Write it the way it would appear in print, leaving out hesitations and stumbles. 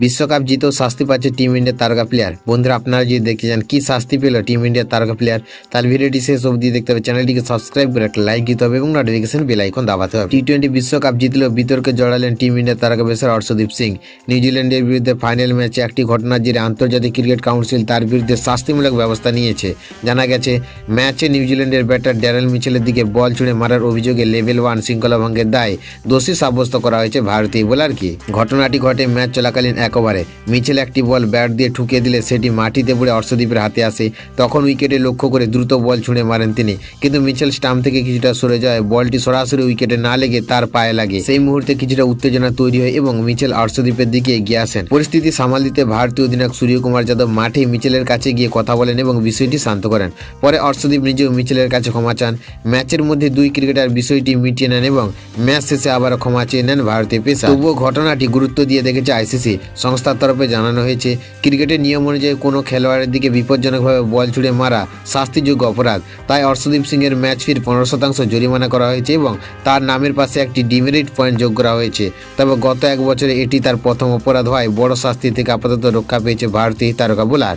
বিশ্বকাপ জিতেও শাস্তি পাচ্ছে টিম ইন্ডিয়ার তারকা প্লেয়ার। বন্ধুরা, আপনারা যদি দেখতে চান কি শাস্তি পেল টিম ইন্ডিয়ার তারকা প্লেয়ার, তার ভিডিওটি শেষ অবধি দেখতে হবে। চ্যানেলটিকে সাবস্ক্রাইব করে একটা লাইক দিতে হবে এবং নোটিফিকেশন বেল আইকন দাবাতে হবে। টি-20 বিশ্বকাপ জিতলেও বিতর্কে জড়ালেন টিম ইন্ডিয়ার তারকা পেসার অর্শদীপ সিং। নিউজিল্যান্ডের বিরুদ্ধে ফাইনাল ম্যাচে একটি ঘটনার জেরে আন্তর্জাতিক ক্রিকেট কাউন্সিল তার বিরুদ্ধে শাস্তিমূলক ব্যবস্থা নিয়েছে। জানা গেছে, ম্যাচে নিউজিল্যান্ডের ব্যাটার ড্যারেল মিচেলের দিকে বল ছুঁড়ে মারার অভিযোগে লেভেল 1 শৃঙ্খলা ভঙ্গের দায়ে দোষী সাব্যস্ত করা হয়েছে ভারতীয় বোলারকে। ঘটনাটি ঘটে ম্যাচ চলাকালীন এক ওভারে। মিচেল একটি বল ব্যাট দিয়ে ঠুকে দিলে সেটি মাটিতে পড়ে অর্শদীপের হাতে আসে। তখন উইকেটে লক্ষ্য করে দ্রুত বল ছুঁড়ে মারেন তিনি, কিন্তু মিচেল স্টাম্প থেকে কিছুটা সরে যায়। বলটি সরাসরি উইকেটে না লেগে তার পায়ে লাগে। সেই মুহূর্তে কিছুটা উত্তেজনা তৈরি হয় এবং মিচেল অর্শদীপের দিকে এগিয়ে আসেন। পরিস্থিতি সামাল দিতে ভারতীয় অধিনায়ক সূর্যকুমার যাদব মাঠে মিচেলের কাছে গিয়ে কথা বলেন এবং বিষয়টি শান্ত করেন। পরে অর্শদীপ নিজেও মিচেলের কাছে ক্ষমা চান। ম্যাচের মধ্যে দুই ক্রিকেটার বিষয়টি মিটিয়ে নেন এবং ম্যাচ শেষে আবার ক্ষমা চেয়ে নেন ভারতীয় পেসার। তবুও ঘটনাটি গুরুত্ব দিয়ে দেখেছে আইসিসি। সংস্থার তরফে জানানো হয়েছে, ক্রিকেটের নিয়ম অনুযায়ী কোনো খেলোয়াড়ের দিকে বিপজ্জনকভাবে বল ছুড়ে মারা শাস্তিযোগ্য অপরাধ। তাই অর্শদীপ সিং এর ম্যাচ ফির 15% জরিমানা করা হয়েছে এবং তার নামের পাশে একটি ডিমেরিট পয়েন্ট যোগ করা হয়েছে। তবে গত এক বছরে এটি তার প্রথম অপরাধ হয় বড় শাস্তি থেকে আপাতত রক্ষা পেয়েছে ভারতীয় তারকা বোলার।